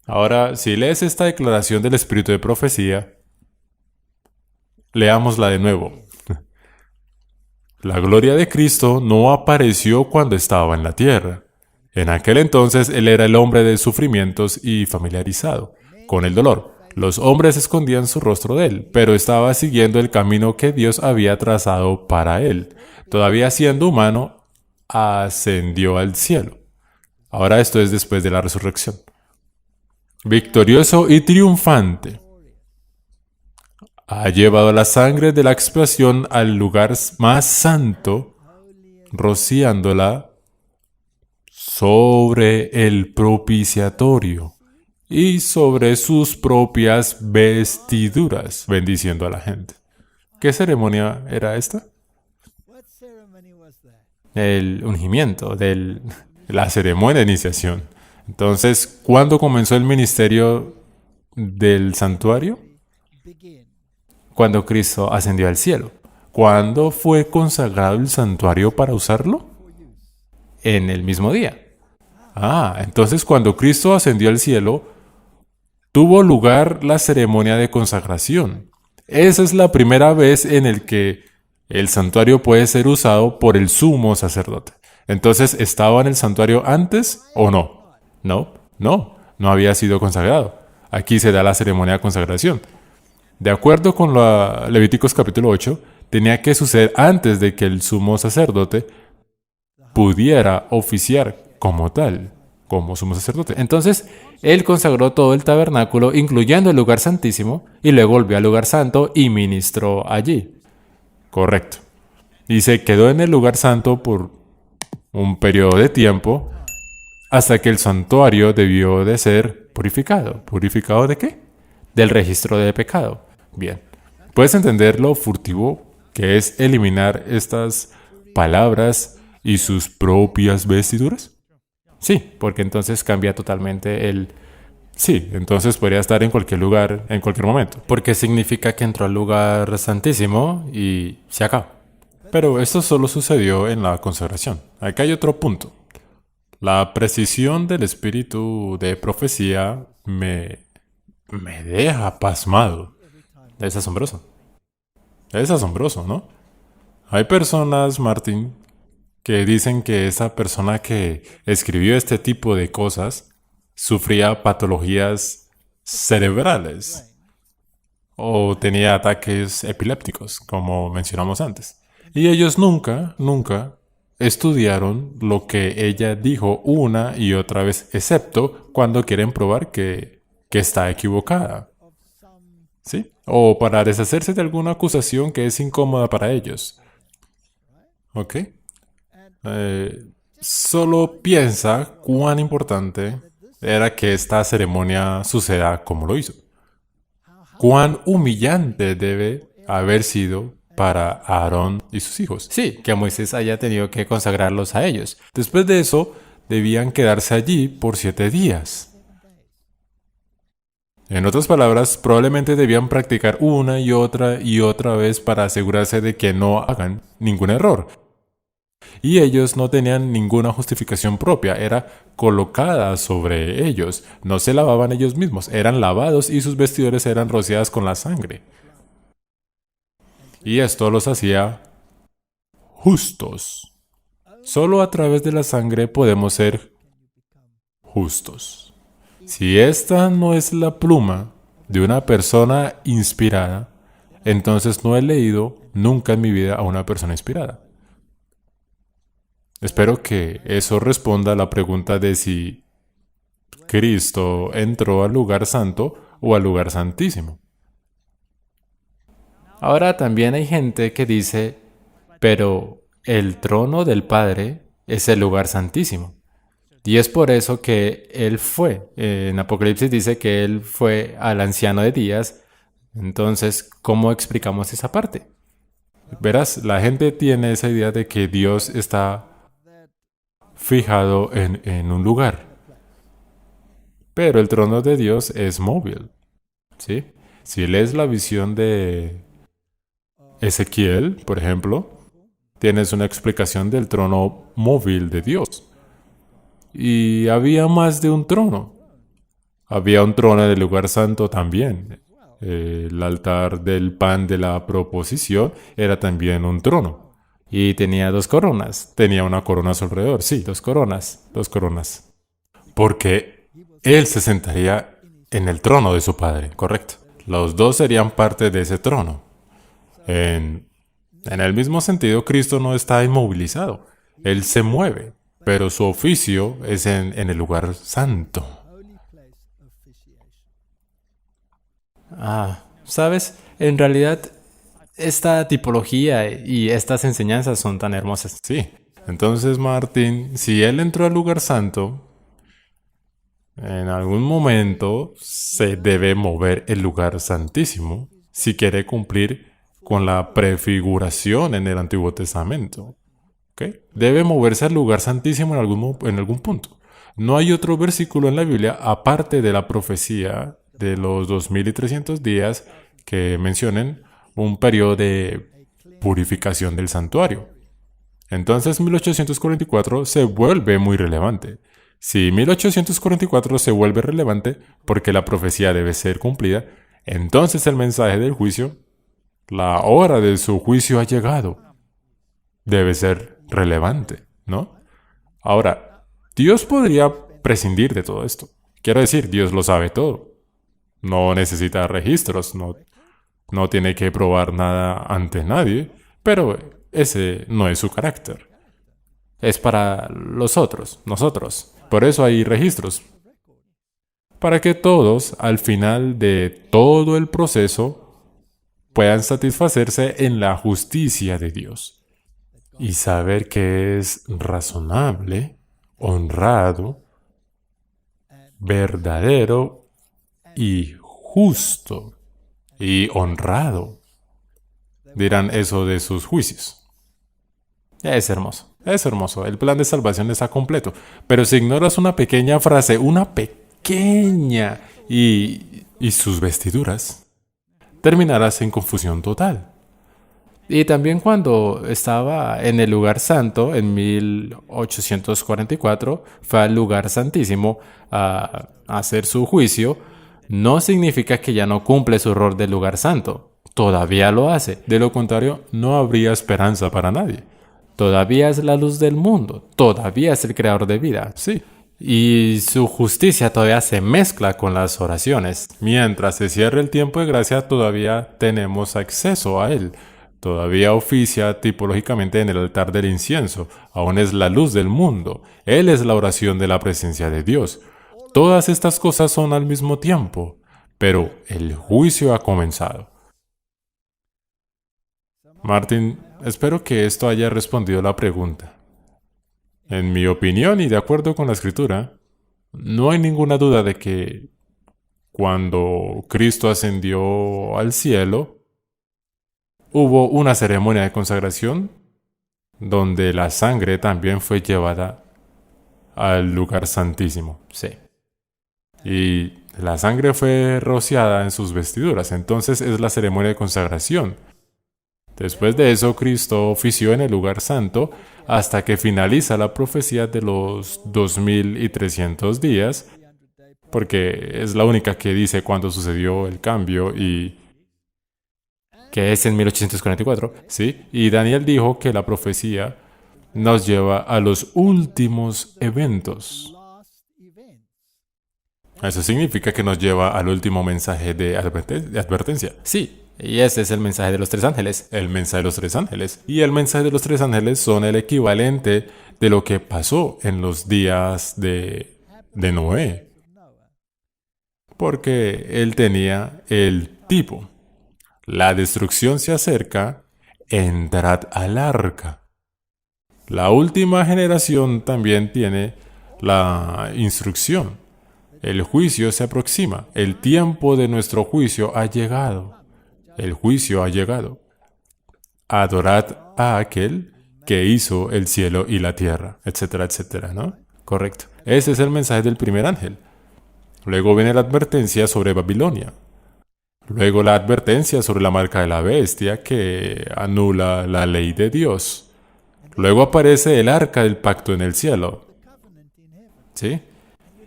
Ahora, si lees esta declaración del espíritu de profecía, leámosla de nuevo. La gloria de Cristo no apareció cuando estaba en la tierra. En aquel entonces Él era el hombre de sufrimientos y familiarizado con el dolor. Los hombres escondían su rostro de Él, pero estaba siguiendo el camino que Dios había trazado para Él. Todavía siendo humano, ascendió al cielo. Ahora esto es después de la resurrección. Victorioso y triunfante, ha llevado la sangre de la expiación al lugar más santo, rociándola sobre el propiciatorio y sobre sus propias vestiduras, bendiciendo a la gente. ¿Qué ceremonia era esta? El ungimiento, la ceremonia de iniciación. Entonces, ¿cuándo comenzó el ministerio del santuario? Cuando Cristo ascendió al cielo. ¿Cuándo fue consagrado el santuario para usarlo? En el mismo día. Entonces cuando Cristo ascendió al cielo, tuvo lugar la ceremonia de consagración. Esa es la primera vez en el que el santuario puede ser usado por el sumo sacerdote. Entonces, ¿estaba en el santuario antes o no? No había sido consagrado. Aquí se da la ceremonia de consagración. De acuerdo con Levíticos capítulo 8, tenía que suceder antes de que el sumo sacerdote pudiera oficiar como tal, como sumo sacerdote. Entonces, él consagró todo el tabernáculo, incluyendo el lugar santísimo, y luego volvió al lugar santo y ministró allí. Correcto. Y se quedó en el lugar santo por un periodo de tiempo hasta que el santuario debió de ser purificado. ¿Purificado de qué? Del registro de pecado. Bien. ¿Puedes entender lo furtivo que es eliminar estas palabras y sus propias vestiduras? Sí, porque entonces cambia totalmente el... Sí, entonces podría estar en cualquier lugar, en cualquier momento. Porque significa que entró al lugar santísimo y se acaba. Pero esto solo sucedió en la consagración. Acá hay otro punto. La precisión del espíritu de profecía me deja pasmado. Es asombroso. Es asombroso, ¿no? Hay personas, Martín, que dicen que esa persona que escribió este tipo de cosas sufría patologías cerebrales o tenía ataques epilépticos, como mencionamos antes. Y ellos nunca estudiaron lo que ella dijo una y otra vez, excepto cuando quieren probar que está equivocada. ¿Sí? O para deshacerse de alguna acusación que es incómoda para ellos. ¿Ok? Solo piensa cuán importante era que esta ceremonia suceda como lo hizo. Cuán humillante debe haber sido para Aarón y sus hijos. Sí, que Moisés haya tenido que consagrarlos a ellos. Después de eso, debían quedarse allí por 7 días. En otras palabras, probablemente debían practicar una y otra vez para asegurarse de que no hagan ningún error. Y ellos no tenían ninguna justificación propia, era colocada sobre ellos. No se lavaban ellos mismos, eran lavados y sus vestidores eran rociadas con la sangre. Y esto los hacía justos. Solo a través de la sangre podemos ser justos. Si esta no es la pluma de una persona inspirada, entonces no he leído nunca en mi vida a una persona inspirada. Espero que eso responda a la pregunta de si Cristo entró al lugar santo o al lugar santísimo. Ahora también hay gente que dice, pero el trono del Padre es el lugar santísimo. Y es por eso que Él fue. En Apocalipsis dice que Él fue al anciano de días. Entonces, ¿cómo explicamos esa parte? Verás, la gente tiene esa idea de que Dios está fijado en un lugar. Pero el trono de Dios es móvil. ¿Sí? Si lees la visión de Ezequiel, por ejemplo, tienes una explicación del trono móvil de Dios. Y había más de un trono. Había un trono en el lugar santo también. El altar del pan de la proposición era también un trono. Y tenía dos coronas. Tenía una corona a su alrededor. Sí, dos coronas. Dos coronas. Porque él se sentaría en el trono de su padre, correcto. Los dos serían parte de ese trono. En el mismo sentido, Cristo no está inmovilizado. Él se mueve, pero su oficio es en el lugar santo. ¿Sabes? En realidad, esta tipología y estas enseñanzas son tan hermosas. Sí. Entonces, Martín, si él entró al lugar santo, en algún momento se debe mover el lugar santísimo si quiere cumplir con la prefiguración en el Antiguo Testamento. ¿Ok? Debe moverse al lugar santísimo en algún punto. No hay otro versículo en la Biblia, aparte de la profecía de los 2300 días, que mencionen un periodo de purificación del santuario. Entonces 1844 se vuelve muy relevante. Si 1844 se vuelve relevante porque la profecía debe ser cumplida, entonces el mensaje del juicio, la hora de su juicio ha llegado, debe ser relevante, ¿no? Ahora, Dios podría prescindir de todo esto. Quiero decir, Dios lo sabe todo. No necesita registros, no tiene que probar nada ante nadie, pero ese no es su carácter. Es para los otros, nosotros. Por eso hay registros. Para que todos, al final de todo el proceso, puedan satisfacerse en la justicia de Dios y saber que es razonable, honrado, verdadero y justo y honrado. Dirán eso de sus juicios. Es hermoso, es hermoso. El plan de salvación está completo. Pero si ignoras una pequeña frase, una pequeña, y sus vestiduras, terminarás en confusión total. Y también cuando estaba en el lugar santo, en 1844, fue al lugar santísimo a hacer su juicio, no significa que ya no cumple su rol del lugar santo. Todavía lo hace. De lo contrario, no habría esperanza para nadie. Todavía es la luz del mundo. Todavía es el creador de vida. Sí. Y su justicia todavía se mezcla con las oraciones. Mientras se cierre el tiempo de gracia, todavía tenemos acceso a él. Todavía oficia tipológicamente en el altar del incienso. Aún es la luz del mundo. Él es la oración de la presencia de Dios. Todas estas cosas son al mismo tiempo, pero el juicio ha comenzado. Martín, espero que esto haya respondido la pregunta. En mi opinión y de acuerdo con la escritura, no hay ninguna duda de que cuando Cristo ascendió al cielo, hubo una ceremonia de consagración donde la sangre también fue llevada al lugar santísimo. Sí. Y la sangre fue rociada en sus vestiduras, entonces es la ceremonia de consagración. Después de eso, Cristo ofició en el lugar santo hasta que finaliza la profecía de los 2300 días, porque es la única que dice cuándo sucedió el cambio y que es en 1844, ¿sí? Y Daniel dijo que la profecía nos lleva a los últimos eventos. Eso significa que nos lleva al último mensaje de advertencia. Sí, y ese es el mensaje de los tres ángeles. El mensaje de los tres ángeles. Y el mensaje de los tres ángeles son el equivalente de lo que pasó en los días de Noé. Porque él tenía el tipo. La destrucción se acerca, entrad al arca. La última generación también tiene la instrucción. El juicio se aproxima. El tiempo de nuestro juicio ha llegado. El juicio ha llegado. Adorad a aquel que hizo el cielo y la tierra, etcétera, etcétera, ¿no? Correcto. Ese es el mensaje del primer ángel. Luego viene la advertencia sobre Babilonia. Luego la advertencia sobre la marca de la bestia que anula la ley de Dios. Luego aparece el arca del pacto en el cielo. ¿Sí?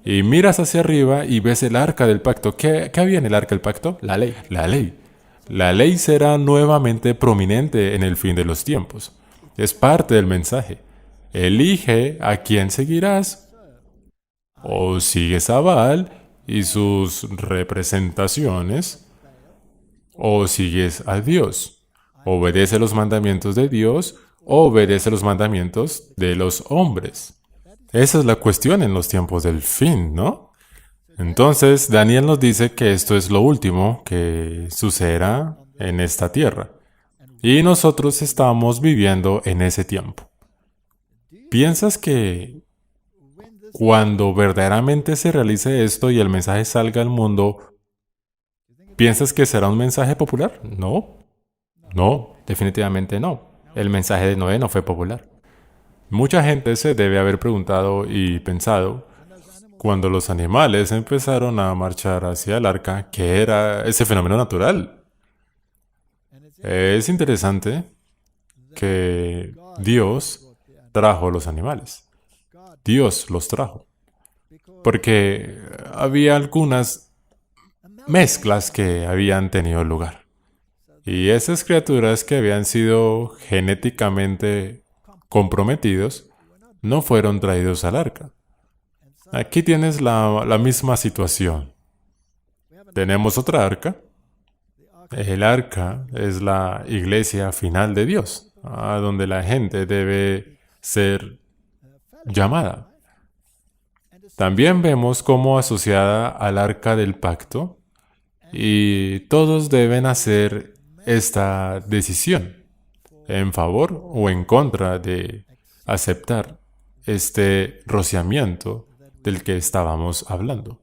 Y miras hacia arriba y ves el arca del pacto. ¿Qué había en el arca del pacto? La ley. La ley. La ley será nuevamente prominente en el fin de los tiempos. Es parte del mensaje. Elige a quién seguirás. O sigues a Baal y sus representaciones, o sigues a Dios. Obedece los mandamientos de Dios o obedece los mandamientos de los hombres. Esa es la cuestión en los tiempos del fin, ¿no? Entonces, Daniel nos dice que esto es lo último que sucederá en esta tierra. Y nosotros estamos viviendo en ese tiempo. ¿Piensas que cuando verdaderamente se realice esto y el mensaje salga al mundo, piensas que será un mensaje popular? No, no, definitivamente no. El mensaje de Noé no fue popular. Mucha gente se debe haber preguntado y pensado, cuando los animales empezaron a marchar hacia el arca, ¿qué era ese fenómeno natural? Es interesante que Dios trajo los animales. Dios los trajo. Porque había algunas mezclas que habían tenido lugar. Y esas criaturas que habían sido genéticamente comprometidos no fueron traídos al arca. Aquí tienes la misma situación. Tenemos otra arca. El arca es la iglesia final de Dios, a donde la gente debe ser llamada. También vemos cómo asociada al arca del pacto, y todos deben hacer esta decisión en favor o en contra de aceptar este rociamiento del que estábamos hablando.